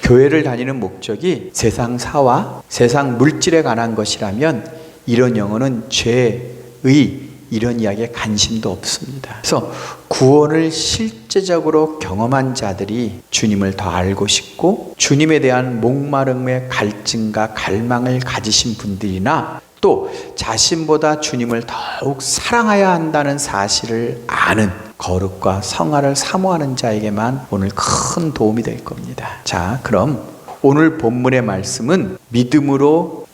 교회를 다니는 목적이 세상 사와 세상 물질에 관한 것이라면 이런 영혼은 죄의 이런 이야기에 관심도 없습니다. 그래서 구원을 실제적으로 경험한 자들이 주님을 더 알고 싶고 주님에 대한 목마름의 갈증과 갈망을 가지신 분들이나 또 자신보다 주님을 더욱 사랑해야 한다는 사실을 아는 거룩과 성화를 사모하는 자에게만 오늘 큰 도움이 될 겁니다. 자, 그럼 오늘 본문의 말씀은 믿음으로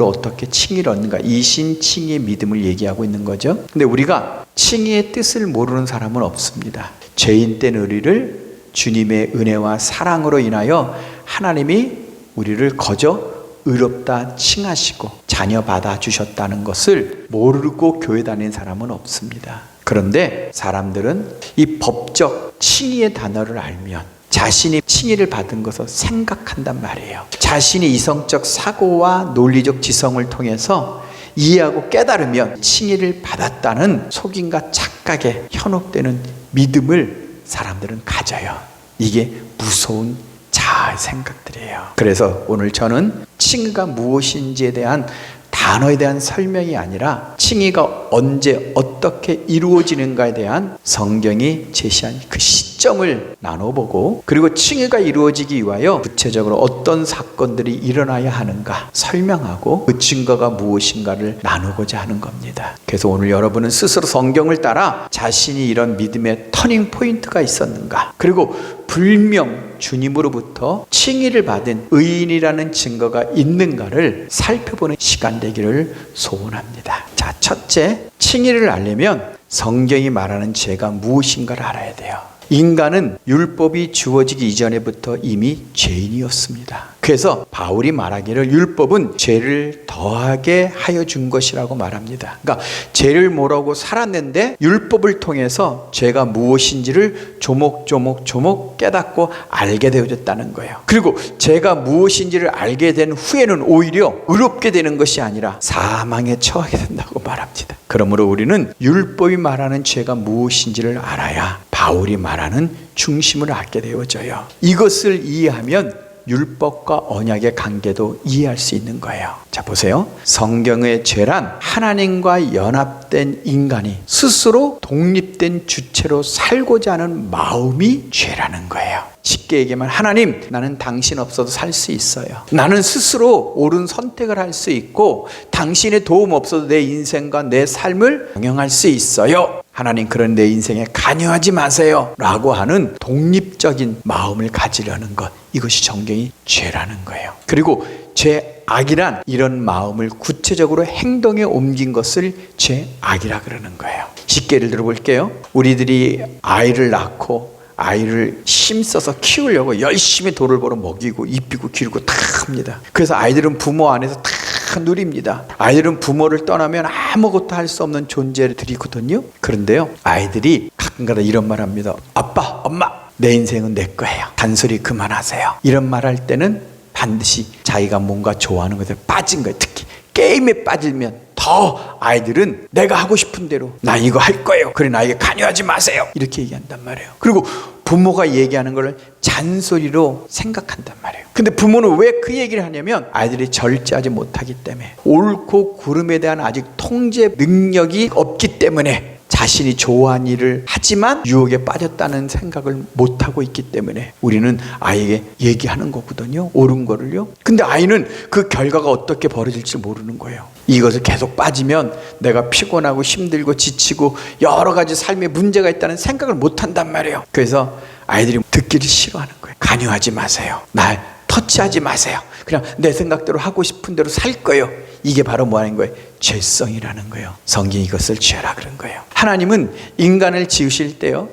어떻게 칭의를 얻는가, 이신칭의의 믿음을 얘기하고 있는 거죠. 근데 우리가 칭의의 뜻을 모르는 사람은 없습니다. 죄인된 우리를 주님의 은혜와 사랑으로 인하여 하나님이 우리를 거저 의롭다 칭하시고 자녀 받아주셨다는 것을 모르고 교회 다니는 사람은 없습니다. 그런데 사람들은 이 법적 칭의의 단어를 알면 자신이 칭의를 받은 것을 생각한단 말이에요. 자신이 이성적 사고와 논리적 지성을 통해서 이해하고 깨달으면 칭의를 받았다는 속임과 착각에 현혹되는 믿음을 사람들은 가져요. 이게 무서운 자아의 생각들이에요. 그래서 오늘 저는 칭의가 무엇인지에 대한 단어에 대한 설명이 아니라 칭의가 언제 어떻게 이루어지는가에 대한 성경이 제시한 그 시점을 나눠보고, 그리고 칭의가 이루어지기 위하여 구체적으로 어떤 사건들이 일어나야 하는가 설명하고 그 증거가 무엇인가를 나누고자 하는 겁니다. 그래서 오늘 여러분은 스스로 성경을 따라 자신이 이런 믿음의 터닝 포인트가 있었는가, 그리고 불명 주님으로부터 칭의를 받은 의인이라는 증거가 있는가를 살펴보는 시간 되기를 소원합니다. 자, 첫째, 칭의를 알려면 성경이 말하는 죄가 무엇인가를 알아야 돼요. 인간은 율법이 주어지기 이전에부터 이미 죄인이었습니다. 그래서 바울이 말하기를 율법은 죄를 더하게 하여 준 것이라고 말합니다. 그러니까 죄를 모르고 살았는데 율법을 통해서 죄가 무엇인지를 조목조목 깨닫고 알게 되어졌다는 거예요. 그리고 죄가 무엇인지를 알게 된 후에는 오히려 의롭게 되는 것이 아니라 사망에 처하게 된다고 말합니다. 그러므로 우리는 율법이 말하는 죄가 무엇인지를 알아야 바울이 말하는 중심을 알게 되어져요. 이것을 이해하면 율법과 언약의 관계도 이해할 수 있는 거예요. 자, 보세요. 성경의 죄란 하나님과 연합된 인간이 스스로 독립된 주체로 살고자 하는 마음이 죄라는 거예요. 쉽게 얘기하면 하나님, 나는 당신 없어도 살 수 있어요. 나는 스스로 옳은 선택을 할 수 있고 당신의 도움 없어도 내 인생과 내 삶을 경영할 수 있어요. 하나님, 그런 내 인생에 관여하지 마세요 라고 하는 독립적인 마음을 가지려는 것, 이것이 성경이 죄라는 거예요. 그리고 죄악이란 이런 마음을 구체적으로 행동에 옮긴 것을 죄악이라 그러는 거예요. 쉽게 예를 들어 볼게요. 우리들이 아이를 낳고 아이를 힘써서 키우려고 열심히 돈을 벌어 먹이고 입히고 기르고 다 합니다. 그래서 아이들은 부모 안에서 다 누립니다. 아이들은 부모를 떠나면 아무것도 할 수 없는 존재들이거든요. 그런데요, 아이들이 가끔가다 이런 말 합니다. 아빠, 엄마, 내 인생은 내 거예요. 잔소리 그만하세요. 이런 말 할 때는 반드시 자기가 뭔가 좋아하는 것에 빠진 거예요. 특히 게임에 빠지면 더 아이들은 내가 하고 싶은 대로 나 이거 할 거예요. 그래, 나에게 관여하지 마세요. 이렇게 얘기한단 말이에요. 그리고 부모가 얘기하는 걸 잔소리로 생각한단 말이에요. 근데 부모는 왜 그 얘기를 하냐면 아이들이 절제하지 못하기 때문에, 옳고 그름에 대한 아직 통제 능력이 없기 때문에, 자신이 좋아하는 일을 하지만 유혹에 빠졌다는 생각을 못하고 있기 때문에 우리는 아이에게 얘기하는 거거든요. 옳은 거를요. 근데 아이는 그 결과가 어떻게 벌어질지 모르는 거예요. 이것을 계속 빠지면 내가 피곤하고 힘들고 지치고 여러 가지 삶에 문제가 있다는 생각을 못한단 말이에요. 그래서 아이들이 듣기를 싫어하는 거예요. 관여하지 마세요. 날 터치하지 마세요. 그냥 내 생각대로 하고 싶은 대로 살 거예요. 이게 바로 뭐 하는 거예요? 죄성이라는 거예요. 성경이 이것을 죄라 그런 거예요. 하나님은 인간을 지으실 때요,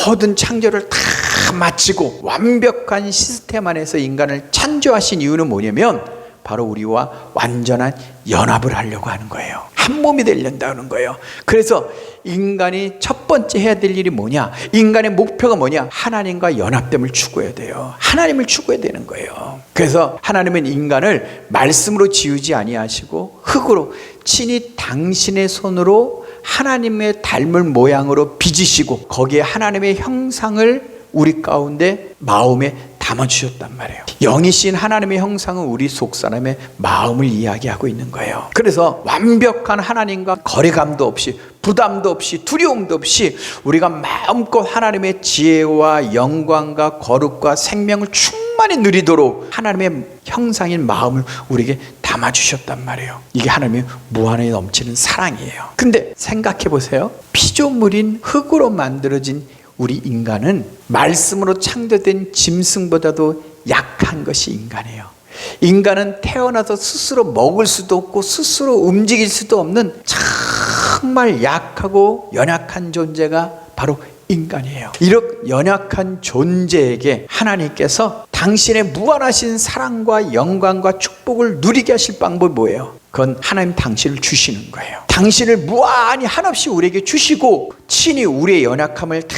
모든 창조를 다 마치고 완벽한 시스템 안에서 인간을 창조하신 이유는 뭐냐면 바로 우리와 완전한 연합을 하려고 하는 거예요. 한 몸이 되려는 거예요. 그래서 인간이 첫 번째 해야 될 일이 뭐냐? 인간의 목표가 뭐냐? 하나님과 연합됨을 추구해야 돼요. 하나님을 추구해야 되는 거예요. 그래서 하나님은 인간을 말씀으로 지으지 아니하시고 흙으로 친히 당신의 손으로 하나님의 닮을 모양으로 빚으시고 거기에 하나님의 형상을 우리 가운데 마음에 담아주셨단 말이에요. 영이신 하나님의 형상은 우리 속 사람의 마음을 이야기하고 있는 거예요. 그래서 완벽한 하나님과 거리감도 없이, 부담도 없이, 두려움도 없이 우리가 마음껏 하나님의 지혜와 영광과 거룩과 생명을 충만히 누리도록 하나님의 형상인 마음을 우리에게 담아주셨단 말이에요. 이게 하나님의 무한히 넘치는 사랑이에요. 근데 생각해 보세요. 피조물인 흙으로 만들어진 우리 인간은 말씀으로 창조된 짐승보다도 약한 것이 인간이에요. 인간은 태어나서 스스로 먹을 수도 없고 스스로 움직일 수도 없는 정말 약하고 연약한 존재가 바로 인간이에요. 이렇게 연약한 존재에게 하나님께서 당신의 무한하신 사랑과 영광과 축복을 누리게 하실 방법이 뭐예요? 그건 하나님 당신을 주시는 거예요. 당신을 무한히 한없이 우리에게 주시고 친히 우리의 연약함을 다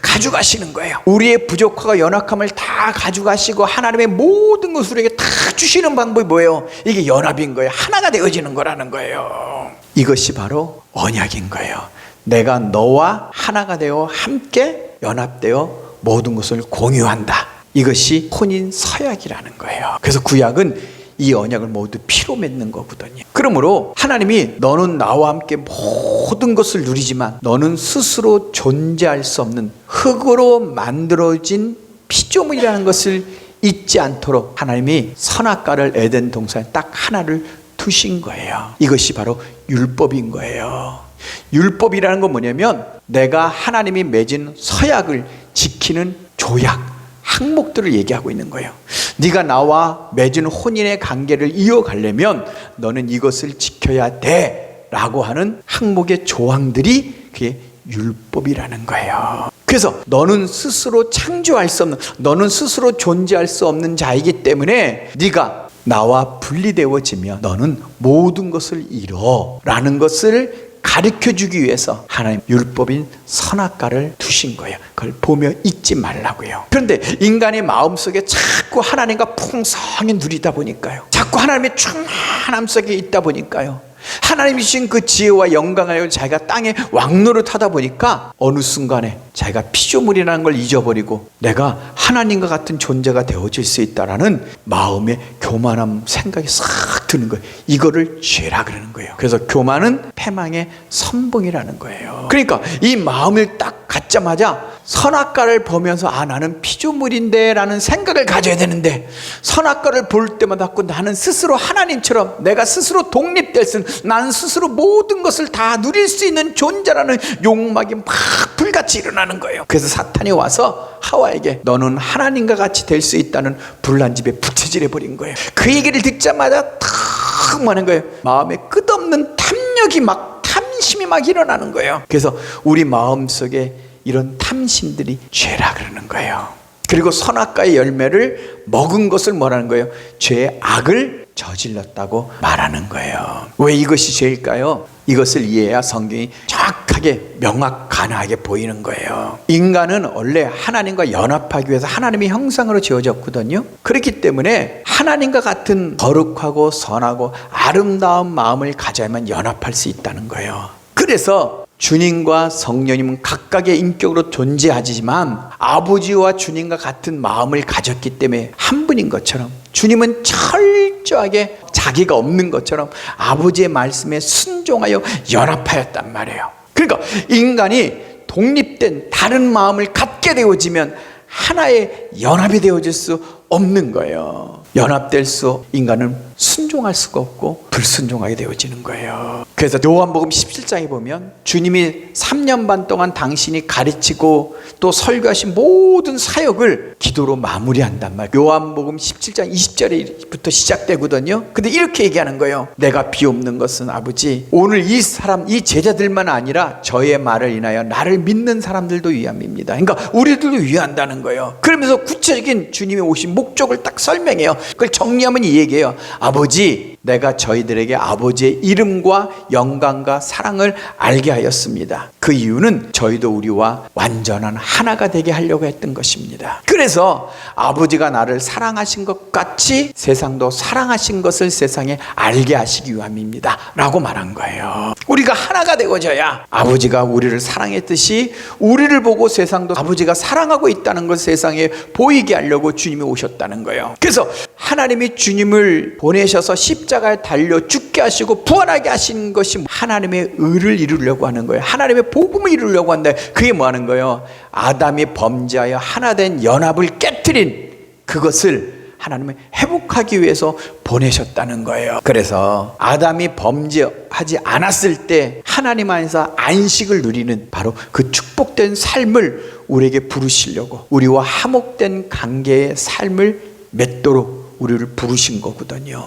가져가시는 거예요. 우리의 부족함과 연약함을 다 가져가시고 하나님의 모든 것을 우리에게 다 주시는 방법이 뭐예요? 이게 연합인 거예요. 하나가 되어지는 거라는 거예요. 이것이 바로 언약인 거예요. 내가 너와 하나가 되어 함께 연합되어 모든 것을 공유한다. 이것이 혼인 서약이라는 거예요. 그래서 구약은 이 언약을 모두 피로 맺는 거거든요. 그러므로 하나님이 너는 나와 함께 모든 것을 누리지만 너는 스스로 존재할 수 없는 흙으로 만들어진 피조물이라는 것을 잊지 않도록 하나님이 선악과를 에덴 동산에 딱 하나를 두신 거예요. 이것이 바로 율법인 거예요. 율법이라는 건 뭐냐면 내가 하나님이 맺은 서약을 지키는 조약, 항목들을 얘기하고 있는 거예요. 네가 나와 맺은 혼인의 관계를 이어가려면 너는 이것을 지켜야 돼 라고 하는 항목의 조항들이 그게 율법이라는 거예요. 그래서 너는 스스로 창조할 수 없는, 너는 스스로 존재할 수 없는 자이기 때문에 네가 나와 분리되어지면 너는 모든 것을 잃어 라는 것을 가르쳐주기 위해서 하나님 율법인 선악과를 두신 거예요. 그걸 보며 잊지 말라고요. 그런데 인간의 마음속에 자꾸 하나님과 풍성히 누리다 보니까요, 자꾸 하나님의 충만함 속에 있다 보니까요, 하나님이 주신 그 지혜와 영광을 자기가 땅에 왕노릇하다 보니까 어느 순간에 자기가 피조물이라는 걸 잊어버리고 내가 하나님과 같은 존재가 되어질 수 있다라는 마음의 교만함 생각이 싹 드는 거예요. 이거를 죄라 그러는 거예요. 그래서 교만은 패망의 선봉이라는 거예요. 그러니까 이 마음을 딱 갖자마자 선악과를 보면서 아 나는 피조물인데 라는 생각을 가져야 되는데, 선악과를 볼 때마다 자꾸 나는 스스로 하나님처럼 내가 스스로 독립될 수 있는, 나는 스스로 모든 것을 다 누릴 수 있는 존재라는 욕망이 막 불같이 일어나는 거예요. 그래서 사탄이 와서 하와에게 너는 하나님과 같이 될 수 있다는 불난 집에 부채질해 버린 거예요. 그 얘기를 듣자마자 탁 하는 거예요. 마음에 끝없는 탐욕이 막, 탐심이 막 일어나는 거예요. 그래서 우리 마음속에 이런 탐심들이 죄라 그러는 거예요. 그리고 선악과의 열매를 먹은 것을 뭐라는 거예요? 죄의 악을 저질렀다고 말하는 거예요. 왜 이것이 죄일까요? 이것을 이해해야 성경이 정확하게 명확하게 보이는 거예요. 인간은 원래 하나님과 연합하기 위해서 하나님의 형상으로 지어졌거든요. 그렇기 때문에 하나님과 같은 거룩하고 선하고 아름다운 마음을 가져야만 연합할 수 있다는 거예요. 그래서 주님과 성령님은 각각의 인격으로 존재하지만 아버지와 주님과 같은 마음을 가졌기 때문에 한 분인 것처럼, 주님은 철저하게 자기가 없는 것처럼 아버지의 말씀에 순종하여 연합하였단 말이에요. 그러니까 인간이 독립된 다른 마음을 갖게 되어지면 하나의 연합이 되어질 수 없는 거예요. 연합될 수, 인간은 순종할 수가 없고 불순종하게 되어지는 거예요. 그래서 요한복음 17장에 보면 주님이 3년 반 동안 당신이 가르치고 또 설교하신 모든 사역을 기도로 마무리한단 말이에요. 요한복음 17장 20절부터 시작되거든요. 근데 이렇게 얘기하는 거예요. 내가 비옵는 것은 아버지, 오늘 이 사람, 이 제자들만 아니라 저의 말을 인하여 나를 믿는 사람들도 위함입니다. 그러니까 우리들도 위한다는 거예요. 그러면서 구체적인 주님이 오신 목적을 딱 설명해요. 그걸 정리하면 이 얘기예요. 아버지, 내가 저희들에게 아버지의 이름과 영광과 사랑을 알게 하였습니다. 그 이유는 저희도 우리와 완전한 하나가 되게 하려고 했던 것입니다. 그래서 아버지가 나를 사랑하신 것 같이 세상도 사랑하신 것을 세상에 알게 하시기 위함입니다 라고 말한 거예요. 우리가 하나가 되어져야 아버지가 우리를 사랑했듯이 우리를 보고 세상도 아버지가 사랑하고 있다는 걸 세상에 보이게 하려고 주님이 오셨다는 거예요. 그래서 하나님이 주님을 보내셔서 십자가에 달려 죽게 하시고 부활하게 하신 것이 하나님의 의를 이루려고 하는 거예요. 하나님의 복음을 이루려고 한다. 그게 뭐 하는 거예요? 아담이 범죄하여 하나 된 연합을 깨트린 그것을 하나님은 회복하기 위해서 보내셨다는 거예요. 그래서 아담이 범죄하지 않았을 때 하나님 안에서 안식을 누리는 바로 그 축복된 삶을 우리에게 부르시려고, 우리와 화목된 관계의 삶을 맺도록 우리를 부르신 거거든요.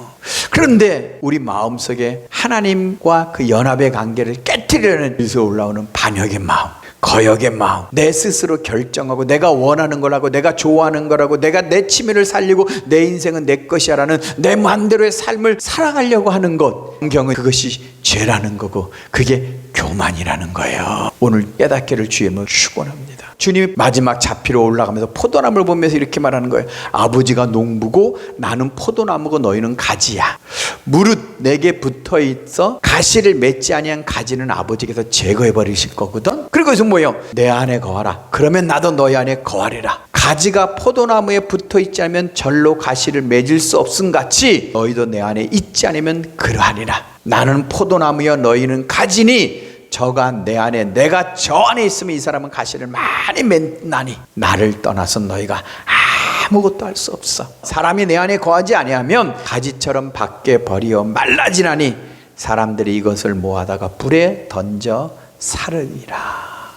그런데 우리 마음속에 하나님과 그 연합의 관계를 깨트리려는 일서 올라오는 반역의 마음, 거역의 마음, 내 스스로 결정하고 내가 원하는 거라고, 내가 좋아하는 거라고, 내가 내 취미를 살리고 내 인생은 내 것이라는 내 마음대로의 삶을 살아가려고 하는 것, 성경은 그것이 죄라는 거고 그게 교만이라는 거예요. 오늘 깨닫기를 주님을 축원합니다. 주님이 마지막 자피로 올라가면서 포도나무를 보면서 이렇게 말하는 거예요. 아버지가 농부고 나는 포도나무고 너희는 가지야. 무릇 내게 붙어있어 가시를 맺지 아니한 가지는 아버지께서 제거해 버리실 거거든. 그리고 그래서 뭐예요? 내 안에 거하라. 그러면 나도 너희 안에 거하리라. 가지가 포도나무에 붙어있지 않으면 절로 가시를 맺을 수 없음같이 너희도 내 안에 있지 않으면 그러하리라. 나는 포도나무여 너희는 가지니 저가 내 안에, 내가 저 안에 있으면 이 사람은 가시를 많이 맺나니 나를 떠나서 너희가 아무것도 할 수 없어. 사람이 내 안에 거하지 아니하면 가지처럼 밖에 버리어 말라지나니 사람들이 이것을 모아다가 불에 던져 사르리라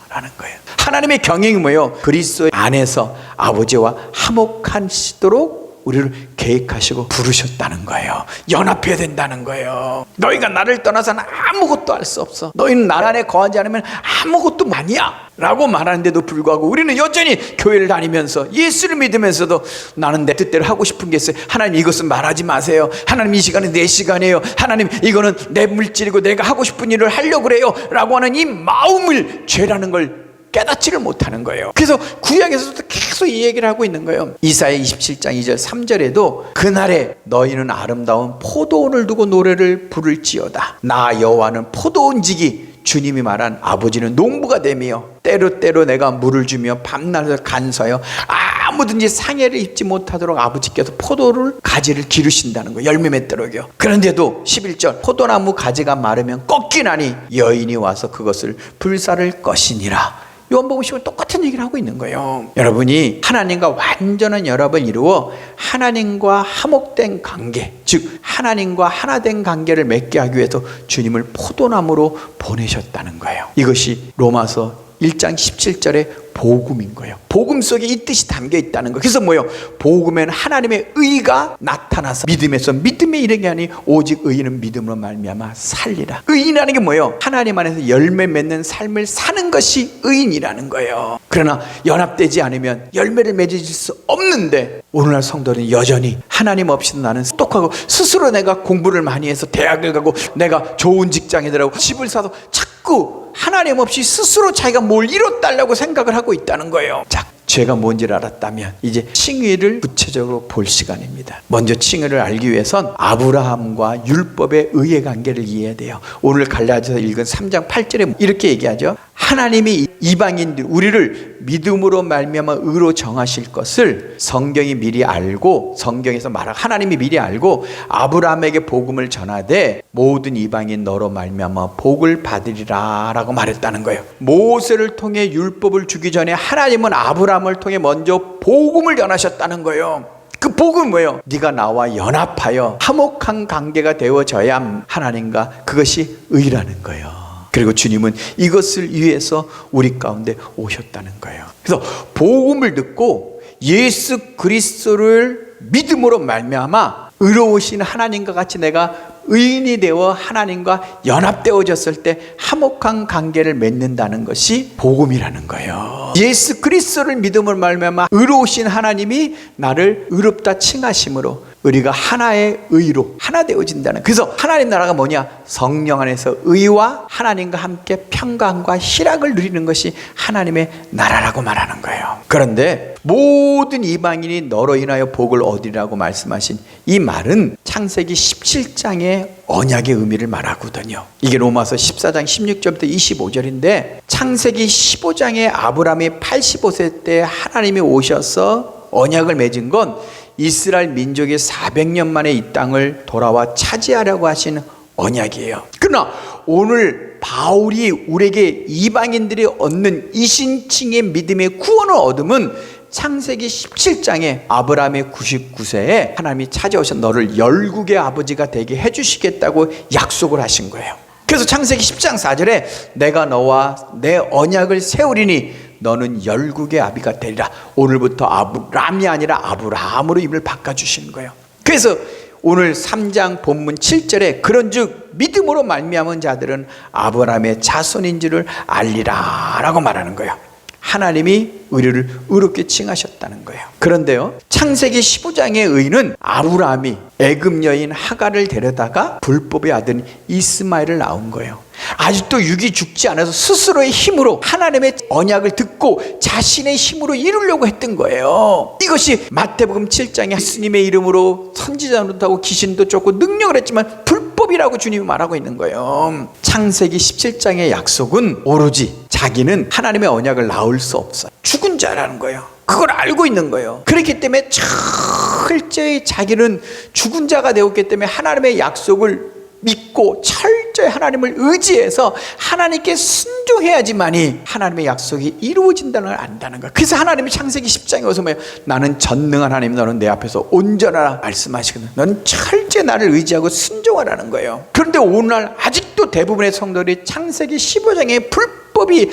라는 거예요. 하나님의 경영이 뭐예요? 그리스도 안에서 아버지와 화목하시도록 우리를 계획하시고 부르셨다는 거예요. 연합해야 된다는 거예요. 너희가 나를 떠나서는 아무것도 할 수 없어. 너희는 나 안에 거하지 않으면 아무것도 아니야 라고 말하는데도 불구하고 우리는 여전히 교회를 다니면서 예수를 믿으면서도 나는 내 뜻대로 하고 싶은 게 있어요. 하나님 이것은 말하지 마세요. 하나님 이 시간은 내 시간이에요. 하나님 이거는 내 물질이고 내가 하고 싶은 일을 하려고 그래요 라고 하는 이 마음을 죄라는 걸 깨닫지를 못하는 거예요. 그래서 구약에서도 계속 이 얘기를 하고 있는 거예요. 이사야 27장 2절 3절에도 그날에 너희는 아름다운 포도원을 두고 노래를 부를지어다. 나 여호와는 포도원지기, 주님이 말한 아버지는 농부가 되며 때로 내가 물을 주며 밤낮을 간수하여 아무든지 상해를 입지 못하도록 아버지께서 포도를 가지를 기르신다는 거예요. 열매 맺도록요. 그런데도 11절 포도나무 가지가 마르면 꺾이나니 여인이 와서 그것을 불사를 것이니라. 요한복음 10은 똑같은 얘기를 하고 있는 거예요. 여러분이 하나님과 완전한 연합을 이루어 하나님과 화목된 관계, 즉 하나님과 하나된 관계를 맺게 하기 위해서 주님을 포도나무로 보내셨다는 거예요. 이것이 로마서 1장 17절의 복음인 거예요. 복음 속에 이 뜻이 담겨 있다는 거예요. 그래서 뭐예요? 복음에는 하나님의 의가 나타나서 믿음에서 믿음에 이르게 하니 오직 의인은 믿음으로 말미암아 살리라. 의인이라는 게 뭐예요? 하나님 안에서 열매 맺는 삶을 사는 것이 의인이라는 거예요. 그러나 연합되지 않으면 열매를 맺을 수 없는데 오늘날 성도는 여전히 하나님 없이도 나는 똑똑하고 스스로 내가 공부를 많이 해서 대학을 가고 내가 좋은 직장에 들어가고 집을 사서 자꾸 하나님 없이 스스로 자기가 뭘 이뤘다려고 생각을 하고 있다는 거예요. 자, 죄가 뭔지를 알았다면 이제 칭의를 구체적으로 볼 시간입니다. 먼저 칭의를 알기 위해선 아브라함과 율법의 의의 관계를 이해해야 돼요. 오늘 갈라디아서 읽은 3장 8절에 이렇게 얘기하죠. 하나님이 이방인들 우리를 믿음으로 말미암아 의로 정하실 것을 성경이 미리 알고, 성경에서 말하고 하나님이 미리 알고 아브라함에게 복음을 전하되 모든 이방인 너로 말미암아 복을 받으리라 라고 말했다는 거예요. 모세를 통해 율법을 주기 전에 하나님은 아브라함을 통해 먼저 복음을 전하셨다는 거예요. 그 복음은 뭐예요? 네가 나와 연합하여 화목한 관계가 되어져야 하나님과, 그것이 의라는 거예요. 그리고 주님은 이것을 위해서 우리 가운데 오셨다는 거예요. 그래서 복음을 듣고 예수 그리스도를 믿음으로 말미암아 의로우신 하나님과 같이 내가 의인이 되어 하나님과 연합되어졌을 때 화목한 관계를 맺는다는 것이 복음이라는 거예요. 예수 그리스도를 믿음으로 말미암아 의로우신 하나님이 나를 의롭다 칭하심으로 우리가 하나의 의로 하나 되어진다는. 그래서 하나님 나라가 뭐냐? 성령 안에서 의와 하나님과 함께 평강과 희락을 누리는 것이 하나님의 나라라고 말하는 거예요. 그런데 모든 이방인이 너로 인하여 복을 얻으리라고 말씀하신 이 말은 창세기 17장의 언약의 의미를 말하거든요. 이게 로마서 14장 16절부터 25절인데 창세기 15장에 아브라함이 85세 때 하나님이 오셔서 언약을 맺은 건 이스라엘 민족이 400년 만에 이 땅을 돌아와 차지하려고 하신 언약이에요. 그러나 오늘 바울이 우리에게 이방인들이 얻는 이신칭의 믿음의 구원을 얻으면 창세기 17장에 아브라함의 99세에 하나님이 찾아오셔서 너를 열국의 아버지가 되게 해주시겠다고 약속을 하신 거예요. 그래서 창세기 10장 4절에 내가 너와 내 언약을 세우리니 너는 열국의 아비가 되리라. 오늘부터 아브람이 아니라 아브라함으로 이름을 바꿔주시는 거예요. 그래서 오늘 3장 본문 7절에 그런즉 믿음으로 말미암은 자들은 아브라함의 자손인 줄을 알리라 라고 말하는 거예요. 하나님이 우리를 의롭게 칭하셨다는 거예요. 그런데요, 창세기 15장의 의는 아브라함이 애굽 여인 하갈을 데려다가 불법의 아들 이스마엘을 낳은 거예요. 아직도 육이 죽지 않아서 스스로의 힘으로 하나님의 언약을 듣고 자신의 힘으로 이루려고 했던 거예요. 이것이 마태복음 7장에 예수님의 이름으로 선지자도 하고 귀신도 쫓고 능력을 했지만 불법이라고 주님이 말하고 있는 거예요. 창세기 17장의 약속은 오로지 자기는 하나님의 언약을 나올 수 없어요. 죽은 자라는 거예요. 그걸 알고 있는 거예요. 그렇기 때문에 철저히 자기는 죽은 자가 되었기 때문에 하나님의 약속을 믿고 철저히 하나님을 의지해서 하나님께 순종해야지만이 하나님의 약속이 이루어진다는 걸 안다는 거예요. 그래서 하나님이 창세기 10장에 와서 뭐예요? 나는 전능한 하나님, 너는 내 앞에서 온전하라 말씀하시거든. 너는 철저히 나를 의지하고 순종하라는 거예요. 그런데 오늘날 아직도 대부분의 성도들이 창세기 15장의 불법이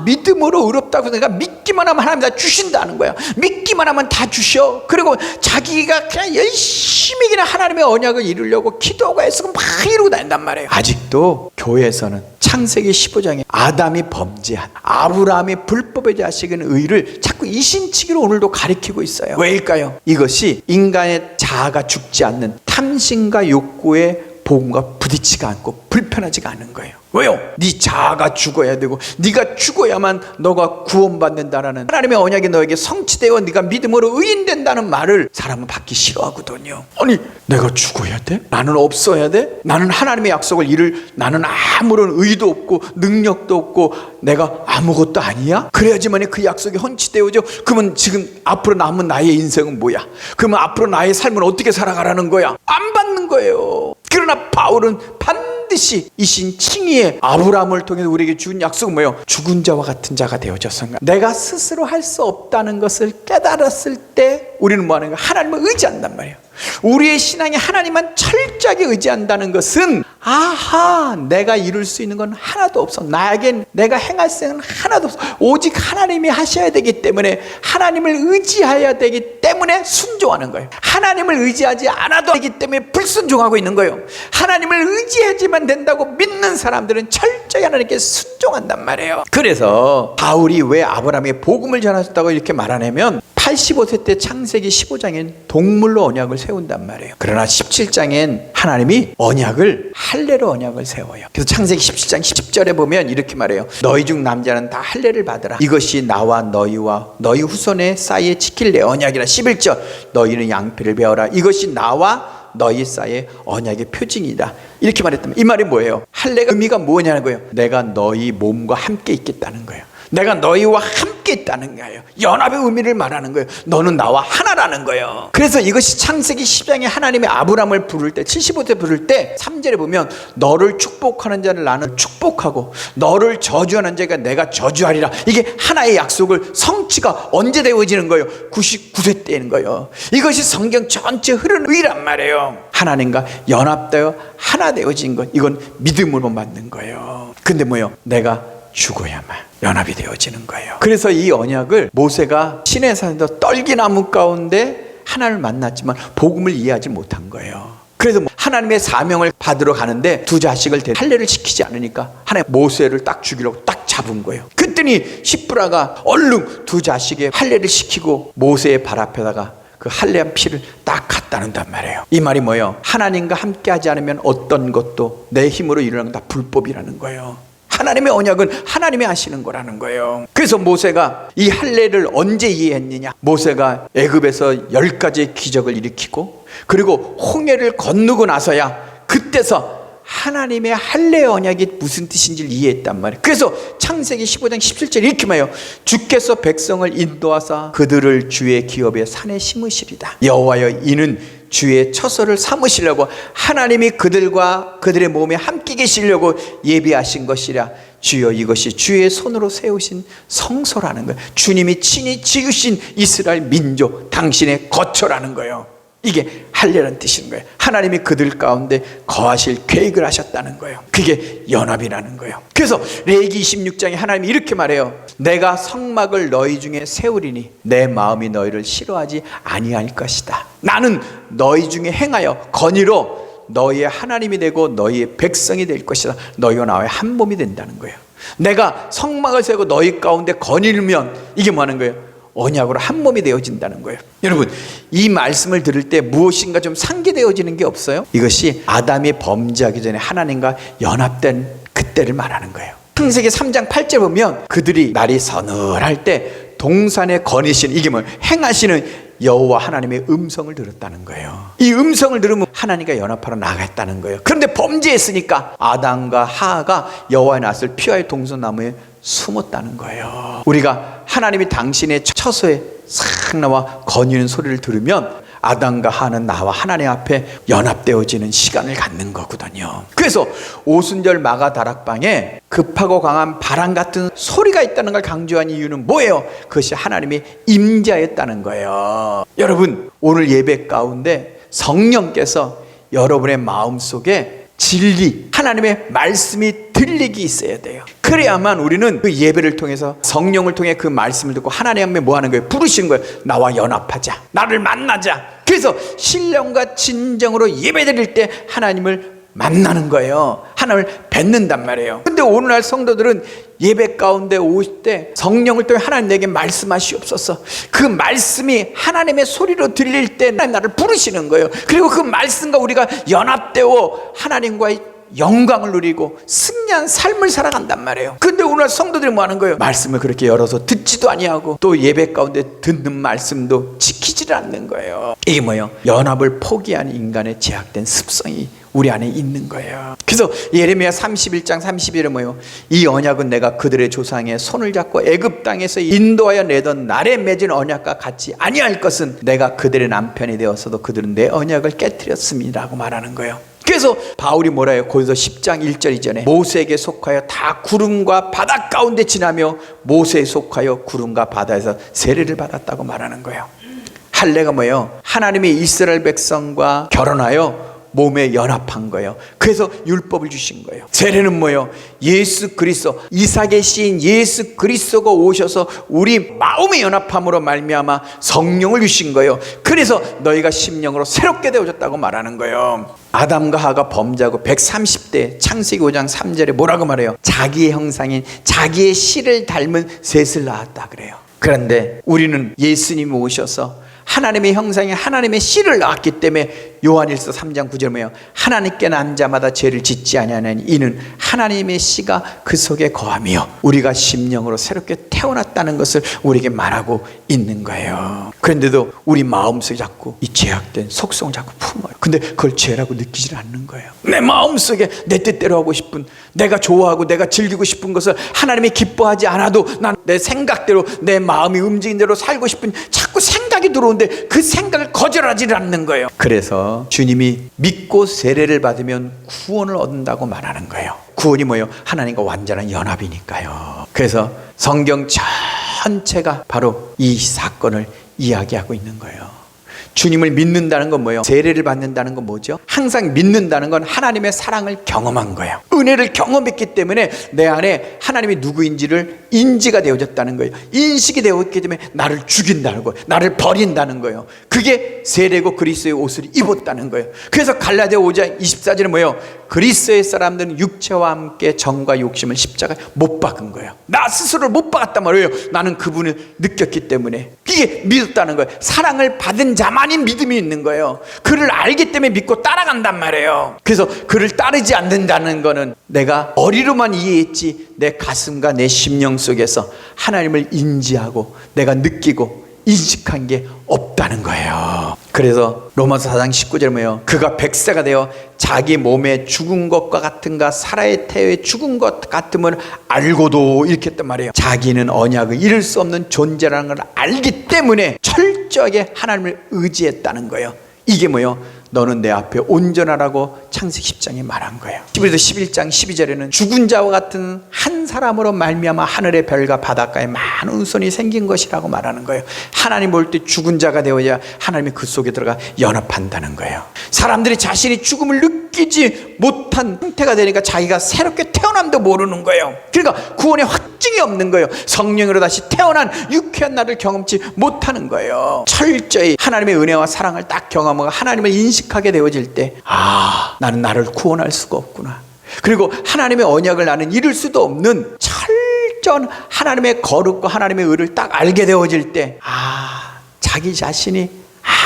믿음으로 의롭다고 내가 믿기만 하면 하나님 다 주신다는 거예요. 믿기만 하면 다 주셔. 그리고 자기가 그냥 열심히 그냥 하나님의 언약을 이루려고 기도가 해서 막 이루고 다닌단 말이에요. 아직도 교회에서는 창세기 15장에 아담이 범죄한 아브라함의 불법의 자식은 의를 자꾸 이신치기로 오늘도 가리키고 있어요. 왜일까요? 이것이 인간의 자아가 죽지 않는 탐심과 욕구의 복음과 부딪히지가 않고 불편하지가 않은 거예요. 왜요? 네 자아가 죽어야 되고 네가 죽어야만 너가 구원받는다라는 하나님의 언약이 너에게 성취되어 네가 믿음으로 의인된다는 말을 사람은 받기 싫어하거든요. 아니 내가 죽어야 돼? 나는 없어야 돼? 나는 하나님의 약속을 이룰 나는 아무런 의도 없고 능력도 없고 내가 아무것도 아니야? 그래야지만 그 약속이 헌치되어져. 그러면 지금 앞으로 남은 나의 인생은 뭐야? 그러면 앞으로 나의 삶은 어떻게 살아가라는 거야? 안 받는 거예요. 그러나 바울은 반드시 이신 칭의의 아브라함을 통해서 우리에게 준 약속은 뭐예요? 죽은 자와 같은 자가 되어졌습니다. 내가 스스로 할 수 없다는 것을 깨달았을 때 우리는 뭐 하는 거예요? 하나님을 의지한단 말이에요. 우리의 신앙이 하나님만 철저하게 의지한다는 것은 내가 이룰 수 있는 건 하나도 없어. 나에겐 내가 행할 수 있는 건 하나도 없어. 오직 하나님이 하셔야 되기 때문에 하나님을 의지해야 되기 때문에 순종하는 거예요. 하나님을 의지하지 않아도 되기 때문에 불순종하고 있는 거예요. 하나님을 의지하지만 된다고 믿는 사람들은 철저히 하나님께 순종한단 말이에요. 그래서 바울이 왜 아브라함의 복음을 전하셨다고 이렇게 말하냐면 85세 때 창세기 15장엔 동물로 언약을 세운단 말이에요. 그러나 17장엔 하나님이 언약을 할례로 언약을 세워요. 그래서 창세기 17장 10절에 보면 이렇게 말해요. 너희 중 남자는 다 할례를 받으라. 이것이 나와 너희와 너희 후손의 사이에 지킬 내 언약이라. 11절 너희는 양피를 베어라. 이것이 나와 너희 사이의 언약의 표징이다. 이렇게 말했다면 이 말이 뭐예요? 할례가 의미가 뭐냐는 거예요. 내가 너희 몸과 함께 있겠다는 거예요. 내가 너희와 함께 있다는 거예요. 연합의 의미를 말하는 거예요. 너는 나와 하나라는 거예요. 그래서 이것이 창세기 10장에 하나님의 아브라함을 부를 때 75세 부를 때 3절에 보면 너를 축복하는 자를 나는 축복하고 너를 저주하는 자가 내가 저주하리라. 이게 하나의 약속을 성취가 언제 되어지는 거예요? 99세 때인 거예요. 이것이 성경 전체 흐르는 의란 말이에요. 하나님과 연합되어 하나 되어진 것, 이건 믿음으로 만든 거예요. 근데 뭐예요? 내가 죽어야만 연합이 되어지는 거예요. 그래서 이 언약을 모세가 시내산에서 떨기나무 가운데 하나님을 만났지만 복음을 이해하지 못한 거예요. 그래서 하나님의 사명을 받으러 가는데 두 자식을 할례를 시키지 않으니까 하나님 모세를 딱 죽이려고 딱 잡은 거예요. 그랬더니 시브라가 얼른 두 자식의 할례를 시키고 모세의 발 앞에다가 그 할례한 피를 딱 갖다 놓는단 말이에요. 이 말이 뭐예요? 하나님과 함께 하지 않으면 어떤 것도 내 힘으로 이루는 건 다 불법이라는 거예요. 하나님의 언약은 하나님이 하시는 거라는 거예요. 그래서 모세가 이 할례를 언제 이해했느냐? 모세가 애굽에서 10가지의 기적을 일으키고 그리고 홍해를 건너고 나서야 그때서 하나님의 할례 언약이 무슨 뜻인지를 이해했단 말이에요. 그래서 창세기 15장 17절 이렇게 말해요. 주께서 백성을 인도하사 그들을 주의 기업의 산에 심으시리다. 여호와여 이는 주의 처소를 삼으시려고 하나님이 그들과 그들의 몸에 함께 계시려고 예비하신 것이라. 주여 이것이 주의 손으로 세우신 성소라는 거예요. 주님이 친히 지으신 이스라엘 민족 당신의 거처라는 거예요. 이게 할례라는 뜻인 거예요. 하나님이 그들 가운데 거하실 계획을 하셨다는 거예요. 그게 연합이라는 거예요. 그래서 레위기 26장에 하나님이 이렇게 말해요. 내가 성막을 너희 중에 세우리니 내 마음이 너희를 싫어하지 아니할 것이다. 나는 너희 중에 행하여 건의로 너희의 하나님이 되고 너희의 백성이 될 것이다. 너희와 나와의 한 몸이 된다는 거예요. 내가 성막을 세우고 너희 가운데 거닐면 이게 뭐 하는 거예요? 언약으로 한 몸이 되어진다는 거예요. 여러분, 이 말씀을 들을 때 무엇인가 좀 상기되어지는 게 없어요? 이것이 아담이 범죄하기 전에 하나님과 연합된 그때를 말하는 거예요. 창세기 3장 8절 보면 그들이 날이 서늘할 때 동산에 거니시는, 이게 뭐 행하시는 여호와 하나님의 음성을 들었다는 거예요. 이 음성을 들으면 하나님과 연합하러 나갔다는 거예요. 그런데 범죄했으니까 아담과 하하가 여호와의 낯을 피하여 동산나무에 숨었다는 거예요. 우리가 하나님이 당신의 처소에 싹 나와 거니는 소리를 들으면 아담과 하는 나와 하나님 앞에 연합되어지는 시간을 갖는 거거든요. 그래서 오순절 마가 다락방에 급하고 강한 바람 같은 소리가 있다는 걸 강조한 이유는 뭐예요? 그것이 하나님이 임재하였다는 거예요. 여러분, 오늘 예배 가운데 성령께서 여러분의 마음속에 진리, 하나님의 말씀이 들리기 있어야 돼요. 그래야만 우리는 그 예배를 통해서 성령을 통해 그 말씀을 듣고 하나님의 뭐 하는 거예요? 부르시는 거예요. 나와 연합하자, 나를 만나자. 그래서 신령과 진정으로 예배드릴 때 하나님을 만나는 거예요. 하나님을 뵙는단 말이에요. 근데 오늘날 성도들은 예배 가운데 오실 때 성령을 통해 하나님 내게 말씀하시옵소서. 그 말씀이 하나님의 소리로 들릴 때 하나님 나를 부르시는 거예요. 그리고 그 말씀과 우리가 연합되어 하나님과의 영광을 누리고 승리한 삶을 살아간단 말이에요. 근데 오늘 성도들이 뭐 하는 거예요? 말씀을 그렇게 열어서 듣지도 아니하고 또 예배 가운데 듣는 말씀도 지키지를 않는 거예요. 이게 뭐예요? 연합을 포기한 인간의 제약된 습성이 우리 안에 있는 거예요. 그래서 예레미야 31장 31에 뭐예요? 이 언약은 내가 그들의 조상의 손을 잡고 애굽 땅에서 인도하여 내던 날에 맺은 언약과 같이 아니할 것은 내가 그들의 남편이 되어서도 그들은 내 언약을 깨뜨렸음이라고 말하는 거예요. 그래서 바울이 뭐라 해요? 고린도 10장 1절 이전에 모세에게 속하여 다 구름과 바다 가운데 지나며 모세에 속하여 구름과 바다에서 세례를 받았다고 말하는 거예요. 할례가 뭐예요? 하나님이 이스라엘 백성과 결혼하여 몸에 연합한 거예요. 그래서 율법을 주신 거예요. 세례는 뭐예요? 예수 그리스도, 이삭의 씨인 예수 그리스도가 오셔서 우리 마음의 연합함으로 말미암아 성령을 주신 거예요. 그래서 너희가 심령으로 새롭게 되어졌다고 말하는 거예요. 아담과 하가 범죄하고 130대 창세기 5장 3절에 뭐라고 말해요? 자기의 형상인 자기의 씨를 닮은 셋을 낳았다 그래요. 그런데 우리는 예수님이 오셔서 하나님의 형상인 하나님의 씨를 낳았기 때문에 요한일서 3장 9절 뭐예요? 하나님께 난 자마다 죄를 짓지 아니하나니 이는 하나님의 씨가 그 속에 거하며 우리가 심령으로 새롭게 태어났다는 것을 우리에게 말하고 있는 거예요. 그런데도 우리 마음속에 자꾸 이 죄악된 속성을 자꾸 품어요. 근데 그걸 죄라고 느끼지 않는 거예요. 내 마음속에 내 뜻대로 하고 싶은, 내가 좋아하고 내가 즐기고 싶은 것을 하나님이 기뻐하지 않아도 난 내 생각대로 내 마음이 움직인 대로 살고 싶은 자꾸 생각이 들어오는데 그 생각을 거절하지 않는 거예요. 그래서 주님이 믿고 세례를 받으면 구원을 얻는다고 말하는 거예요. 구원이 뭐예요? 하나님과 완전한 연합이니까요. 그래서 성경 전체가 바로 이 사건을 이야기하고 있는 거예요. 주님을 믿는다는 건 뭐예요? 세례를 받는다는 건 뭐죠? 항상 믿는다는 건 하나님의 사랑을 경험한 거예요. 은혜를 경험했기 때문에 내 안에 하나님이 누구인지를 인지가 되어졌다는 거예요. 인식이 되었기 때문에 나를 죽인다는 거예요. 나를 버린다는 거예요. 그게 세례고 그리스도의 옷을 입었다는 거예요. 그래서 갈라디아 5장 24절에 뭐예요? 그리스의 사람들은 육체와 함께 정과 욕심을 십자가에 못 박은 거예요. 나 스스로를 못 박았단 말이에요. 나는 그분을 느꼈기 때문에. 이게 믿었다는 거예요. 사랑을 받은 자만이 믿음이 있는 거예요. 그를 알기 때문에 믿고 따라간단 말이에요. 그래서 그를 따르지 않는다는 거는 내가 머리로만 이해했지 내 가슴과 내 심령 속에서 하나님을 인지하고 내가 느끼고 인식한 게 없다는 거예요. 그래서 로마서 4장 19절에 뭐예요? 그가 100세가 되어 자기 몸에 죽은 것과 같은가 사라의 태에 죽은 것 같음을 알고도 이렇게 했단 말이에요. 자기는 언약을 잃을 수 없는 존재라는 걸 알기 때문에 철저하게 하나님을 의지했다는 거예요. 이게 뭐예요? 너는 내 앞에 온전하라고 창세기 10장에 말한 거예요. 히브리서 11장 12절에는 죽은 자와 같은 한 사람으로 말미암아 하늘의 별과 바닷가에 많은 손이 생긴 것이라고 말하는 거예요. 하나님 볼 때 죽은 자가 되어야 하나님이 그 속에 들어가 연합한다는 거예요. 사람들이 자신이 죽음을 느끼지 못한 형태가 되니까 자기가 새롭게 태어남도 모르는 거예요. 그러니까 구원의 확증이 없는 거예요. 성령으로 다시 태어난 유쾌한 나를 경험치 못하는 거예요. 철저히 하나님의 은혜와 사랑을 딱 경험하고 하나님을 인식하게 되어질 때 나는 나를 구원할 수가 없구나. 그리고 하나님의 언약을 나는 잃을 수도 없는 철저한 하나님의 거룩과 하나님의 의를 딱 알게 되어질 때 자기 자신이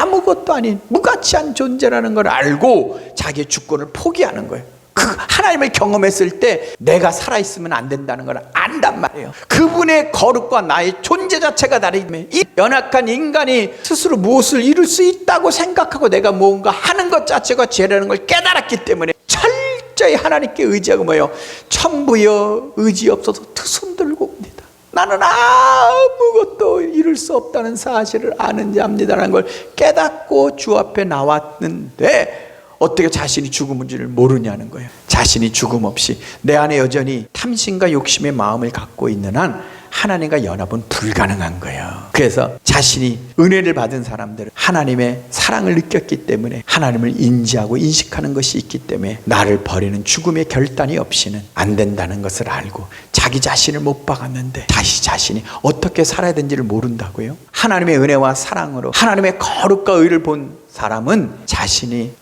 아무것도 아닌 무가치한 존재라는 걸 알고 자기의 주권을 포기하는 거예요. 그 하나님을 경험했을 때 내가 살아있으면 안 된다는 걸 안단 말이에요. 그분의 거룩과 나의 존재 자체가 다르면 이 연약한 인간이 스스로 무엇을 이룰 수 있다고 생각하고 내가 뭔가 하는 것 자체가 죄라는 걸 깨달았기 때문에 철저히 하나님께 의지하고 뭐예요? 천부여 의지 없어서 두 손 들고 옵니다. 나는 아무것도 이룰 수 없다는 사실을 아는 자입니다라는 걸 깨닫고 주 앞에 나왔는데 어떻게 자신이 죽음인 줄 모르냐는 거예요. 자신이 죽음 없이 내 안에 여전히 탐심과 욕심의 마음을 갖고 있는 한 하나님과 연합은 불가능한 거예요. 그래서 자신이 은혜를 받은 사람들은 하나님의 사랑을 느꼈기 때문에 하나님을 인지하고 인식하는 것이 있기 때문에 나를 버리는 죽음의 결단이 없이는 안 된다는 것을 알고 자기 자신을 못 박았는데 다시 자신이 어떻게 살아야 되는지를 모른다고요. 하나님의 은혜와 사랑으로 하나님의 거룩과 의를 본 사람은 자신이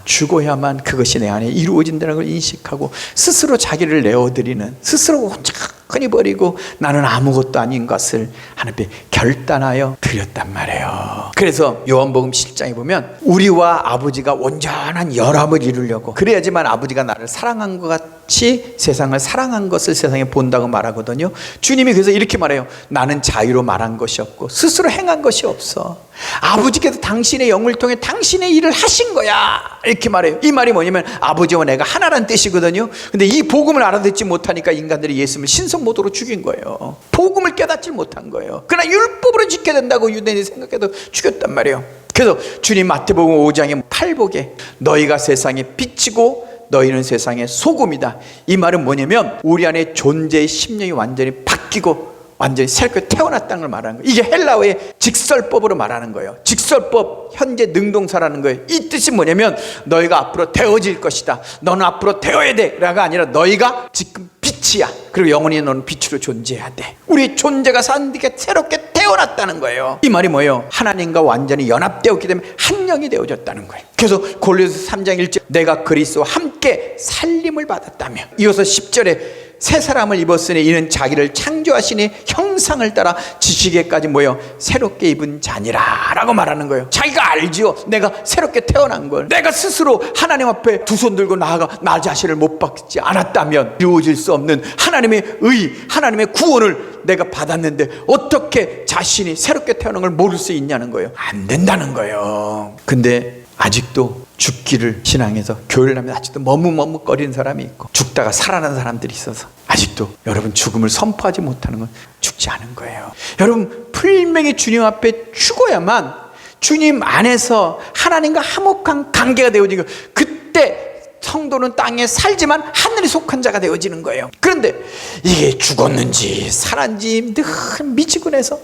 죽어야만 그것이 내 안에 이루어진다는 걸 인식하고 스스로 자기를 내어드리는, 스스로 온전히 버리고 나는 아무것도 아닌 것을 하나님께 결단하여 드렸단 말이에요. 그래서 요한복음 7장에 보면 우리와 아버지가 온전한 연합을 이루려고, 그래야지만 아버지가 나를 사랑한 것 같이 세상을 사랑한 것을 세상에 본다고 말하거든요. 주님이 그래서 이렇게 말해요. 나는 자유로 말한 것이 없고 스스로 행한 것이 없어. 아버지께서 당신의 영을 통해 당신의 일을 하신 거야, 이렇게 말해요. 이 말이 뭐냐면 아버지와 내가 하나란 뜻이거든요. 근데 이 복음을 알아듣지 못하니까 인간들이 예수님을 신성모독으로 죽인 거예요. 복음을 깨닫지 못한 거예요. 그러나 율법으로 지켜야 된다고 유대인이 생각해도 죽였단 말이에요. 그래서 주님 마태복음 5장의 8복에 너희가 세상에 빛이고 너희는 세상의 소금이다. 이 말은 뭐냐면 우리 안에 존재의 심령이 완전히 바뀌고 완전히 새롭게 태어났다는 걸 말하는 거예요. 이게 헬라어의 직설법으로 말하는 거예요. 직설법, 현재 능동사라는 거예요. 이 뜻이 뭐냐면 너희가 앞으로 되어질 것이다, 너는 앞으로 되어야 돼 라가 아니라 너희가 지금 빛이야, 그리고 영원히 너는 빛으로 존재해야 돼. 우리 존재가 산디게 새롭게 태어났다는 거예요. 이 말이 뭐예요? 하나님과 완전히 연합되었기 때문에 한 영이 되어졌다는 거예요. 그래서 골로새 3장 1절 내가 그리스도와 함께 살림을 받았다며, 이어서 10절에 새 사람을 입었으니 이는 자기를 창조하시니 형상을 따라 지시기까지 모여 새롭게 입은 자니라 라고 말하는 거예요. 자기가 알지요. 내가 새롭게 태어난 걸. 내가 스스로 하나님 앞에 두 손 들고 나아가 나 자신을 못 박지 않았다면 이루어질 수 없는 하나님의 의, 하나님의 구원을 내가 받았는데 어떻게 자신이 새롭게 태어난 걸 모를 수 있냐는 거예요. 안 된다는 거예요. 근데 아직도 죽기를 신앙에서 교회를 하면 아직도 머뭇머뭇거리는 사람이 있고 죽다가 살아난 사람들이 있어서 아직도 여러분 죽음을 선포하지 못하는 건 죽지 않은 거예요. 여러분 분명히 주님 앞에 죽어야만 주님 안에서 하나님과 화목한 관계가 되어지고 그때 성도는 땅에 살지만 하늘에 속한 자가 되어지는 거예요. 그런데 이게 죽었는지 살았는지 늘 미지근해서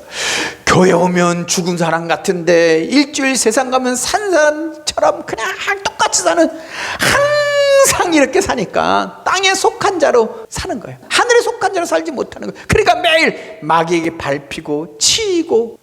교회 오면 죽은 사람 같은데 일주일 세상 가면 산 사람처럼 그냥 똑같이 사는, 항상 이렇게 사니까 땅에 속한 자로 사는 거예요. 하늘에 속한 자로 살지 못하는 거예요. 그러니까 매일 마귀에게 밟히고 치이고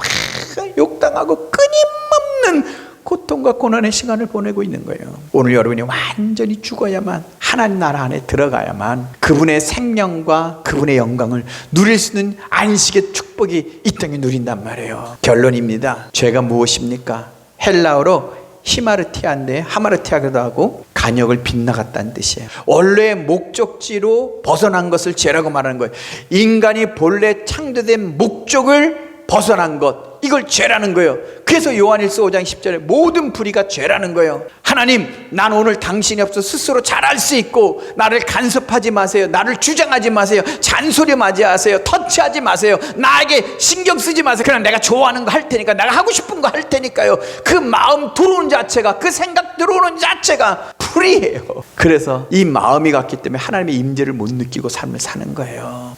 욕당하고 끊임없는 고통과 고난의 시간을 보내고 있는 거예요. 오늘 여러분이 완전히 죽어야만, 하나님 나라 안에 들어가야만 그분의 생명과 그분의 영광을 누릴 수 있는 안식의 축복이 이 땅에 누린단 말이에요. 결론입니다. 죄가 무엇입니까? 헬라어로 히마르티아인데, 하마르티아기도 하고 간역을 빗나갔다는 뜻이에요. 원래의 목적지로 벗어난 것을 죄라고 말하는 거예요. 인간이 본래 창조된 목적을 벗어난 것, 이걸 죄라는 거예요. 그래서 요한일서 5장 10절에 모든 불의가 죄라는 거예요. 하나님, 난 오늘 당신이 없어 스스로 잘할 수 있고, 나를 간섭하지 마세요. 나를 주장하지 마세요. 잔소리하지 마세요. 터치하지 마세요. 나에게 신경 쓰지 마세요. 그냥 내가 좋아하는 거 할 테니까, 내가 하고 싶은 거 할 테니까요. 그 마음 들어오는 자체가, 그 생각 들어오는 자체가 불의해요. 그래서 이 마음이 갔기 때문에 하나님의 임재를 못 느끼고 삶을 사는 거예요.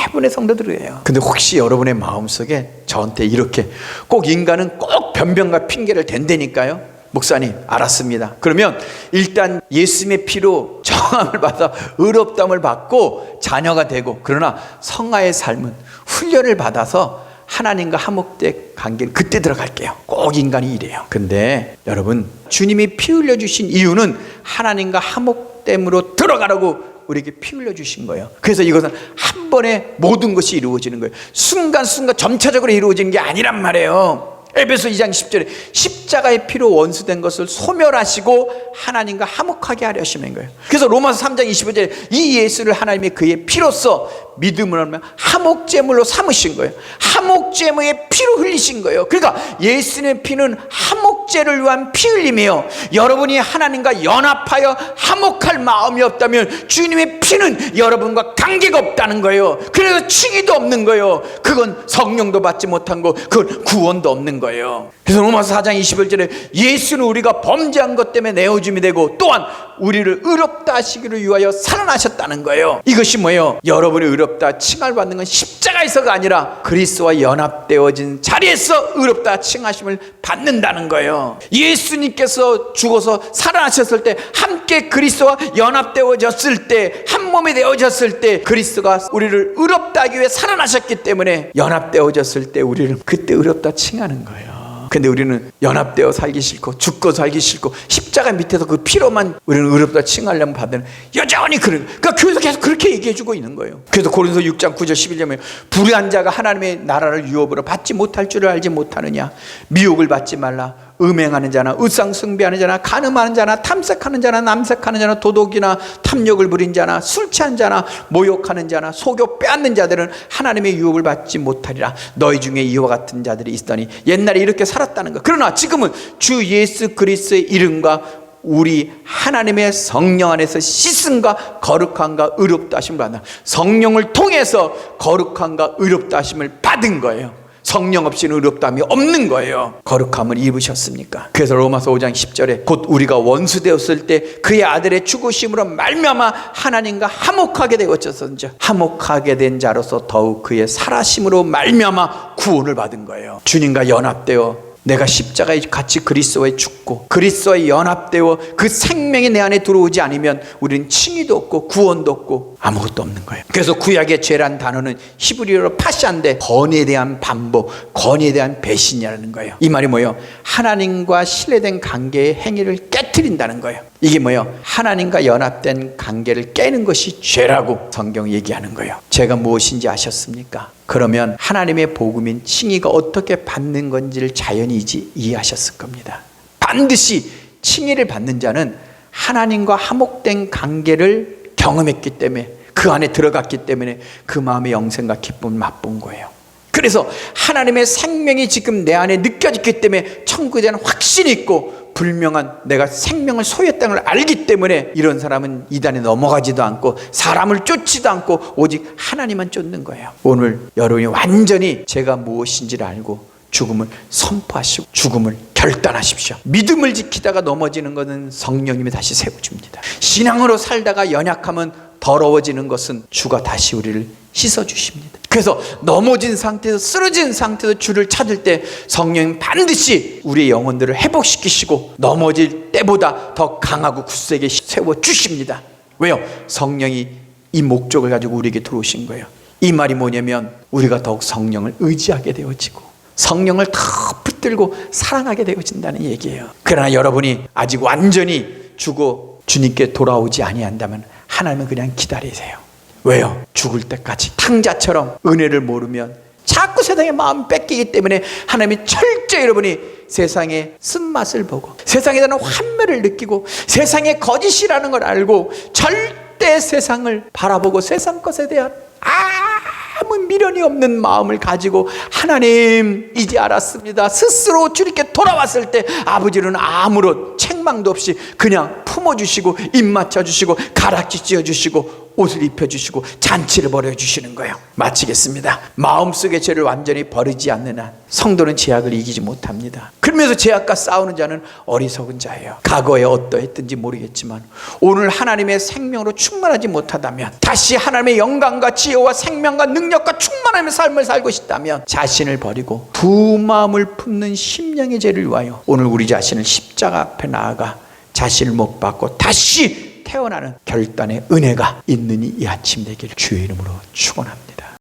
대부분의 성도들이에요. 근데 혹시 여러분의 마음속에 저한테 이렇게 꼭 인간은 꼭 변명과 핑계를 댄다니까요? 목사님, 알았습니다. 그러면 일단 예수님의 피로 정함을 받아 의롭다함을 받고 자녀가 되고, 그러나 성화의 삶은 훈련을 받아서 하나님과 화목된 관계를 그때 들어갈게요. 꼭 인간이 이래요. 근데 여러분, 주님이 피 흘려주신 이유는 하나님과 화목됨으로 들어가라고 우리에게 피 흘려주신 거예요. 그래서 이것은 한 번에 모든 것이 이루어지는 거예요. 순간순간 점차적으로 이루어지는 게 아니란 말이에요. 에베소 2장 10절에 십자가의 피로 원수된 것을 소멸하시고 하나님과 화목하게 하려 하시는 거예요. 그래서 로마서 3장 25절에 이 예수를 하나님의 그의 피로써 믿음을 하면 화목제물로 삼으신 거예요. 화목제물의 피로 흘리신 거예요. 그러니까 예수님의 피는 화목제를 위한 피 흘림이에요. 여러분이 하나님과 연합하여 화목할 마음이 없다면 주님의 피는 여러분과 관계가 없다는 거예요. 그래서 칭의도 없는 거예요. 그건 성령도 받지 못한 거, 그건 구원도 없는 거예요. 그래서 로마서 4장 21절에 예수는 우리가 범죄한 것 때문에 내어줌이 되고 또한 우리를 의롭다 하시기를 위하여 살아나셨다는 거예요. 이것이 뭐예요? 여러분이 의롭다 칭함을 받는 건 십자가에서가 아니라 그리스도와 연합되어진 자리에서 의롭다 칭하심을 받는다는 거예요. 예수님께서 죽어서 살아나셨을 때, 함께 그리스도와 연합되어졌을 때, 한 몸이 되어졌을 때 그리스도가 우리를 의롭다 하기 위해 살아나셨기 때문에 연합되어졌을 때 우리는 그때 의롭다 칭하는 거예요. 근데 우리는 연합되어 살기 싫고 죽고 살기 싫고 십자가 밑에서 그 피로만 우리는 의롭다 칭하려면 받는, 여전히 그러니까 교회에서 계속 그렇게 얘기해주고 있는 거예요. 그래서 고린도 6장 9절 11절에 불의한 자가 하나님의 나라를 유업으로 받지 못할 줄을 알지 못하느냐. 미혹을 받지 말라. 음행하는 자나 의상 숭배하는 자나 간음하는 자나 탐색하는 자나 남색하는 자나 도둑이나 탐욕을 부린 자나 술 취한 자나 모욕하는 자나 속여 빼앗는 자들은 하나님의 유혹을 받지 못하리라. 너희 중에 이와 같은 자들이 있으더니 옛날에 이렇게 살았다는 것. 그러나 지금은 주 예수 그리스도의 이름과 우리 하나님의 성령 안에서 씻음과 거룩함과 의롭다 하심을 받는다. 성령을 통해서 거룩함과 의롭다 하심을 받은 거예요. 성령 없이는 의롭다함이 없는 거예요. 거룩함을 입으셨습니까? 그래서 로마서 5장 10절에 곧 우리가 원수 되었을 때 그의 아들의 죽으심으로 말미암아 하나님과 화목하게 되었었는지 화목하게 된 자로서 더욱 그의 살아심으로 말미암아 구원을 받은 거예요. 주님과 연합되어 내가 십자가에 같이 그리스도에 죽고 그리스도에 연합되어 그 생명이 내 안에 들어오지 않으면 우리는 칭의도 없고 구원도 없고 아무것도 없는 거예요. 그래서 구약의 죄란 단어는 히브리어로 파샤인데 권위에 대한 반복, 권위에 대한 배신이라는 거예요. 이 말이 뭐예요? 하나님과 신뢰된 관계의 행위를 깨트린다는 거예요. 이게 뭐예요? 하나님과 연합된 관계를 깨는 것이 죄라고 성경이 얘기하는 거예요. 죄가 무엇인지 아셨습니까? 그러면 하나님의 복음인 칭의가 어떻게 받는 건지를 자연히 이해하셨을 겁니다. 반드시 칭의를 받는 자는 하나님과 화목된 관계를 경험했기 때문에, 그 안에 들어갔기 때문에 그 마음의 영생과 기쁨을 맛본 거예요. 그래서 하나님의 생명이 지금 내 안에 느껴졌기 때문에 천국에 대한 확신이 있고 불명한 내가 생명을 소유했다는 걸 알기 때문에 이런 사람은 이단에 넘어가지도 않고 사람을 쫓지도 않고 오직 하나님만 쫓는 거예요. 오늘 여러분이 완전히 제가 무엇인지를 알고 죽음을 선포하시고 죽음을 결단하십시오. 믿음을 지키다가 넘어지는 것은 성령님이 다시 세워줍니다. 신앙으로 살다가 연약하면 더러워지는 것은 주가 다시 우리를 씻어주십니다. 그래서 넘어진 상태에서 쓰러진 상태에서 주를 찾을 때 성령님 반드시 우리의 영혼들을 회복시키시고 넘어질 때보다 더 강하고 굳세게 세워주십니다. 왜요? 성령이 이 목적을 가지고 우리에게 들어오신 거예요. 이 말이 뭐냐면 우리가 더욱 성령을 의지하게 되어지고 성령을 더 붙들고 사랑하게 되어진다는 얘기예요. 그러나 여러분이 아직 완전히 죽어 주님께 돌아오지 아니한다면 하나님은 그냥 기다리세요. 왜요? 죽을 때까지 탕자처럼 은혜를 모르면 자꾸 세상의 마음 뺏기기 때문에 하나님이 철저히 여러분이 세상의 쓴맛을 보고 세상에 대한 환멸을 느끼고 세상의 거짓이라는 걸 알고 절대 세상을 바라보고 세상 것에 대한 아무 미련이 없는 마음을 가지고 하나님 이제 알았습니다. 스스로 주님께 돌아왔을 때 아버지는 아무런 책망도 없이 그냥 품어주시고 입 맞춰주시고 가락지 씌워주시고 옷을 입혀주시고 잔치를 벌여주시는 거예요. 마치겠습니다. 마음속의 죄를 완전히 버리지 않는 한 성도는 죄악을 이기지 못합니다. 그러면서 죄악과 싸우는 자는 어리석은 자예요. 과거에 어떠했든지 모르겠지만 오늘 하나님의 생명으로 충만하지 못하다면, 다시 하나님의 영광과 지혜와 생명과 능력과 충만함의 삶을 살고 싶다면 자신을 버리고 두 마음을 품는 심령의 죄를 위하여 오늘 우리 자신을 십자가 앞에 나아가 자신을 못 받고 다시 태어나는 결단의 은혜가 있느니 이 아침 되기를 주의 이름으로 축원합니다.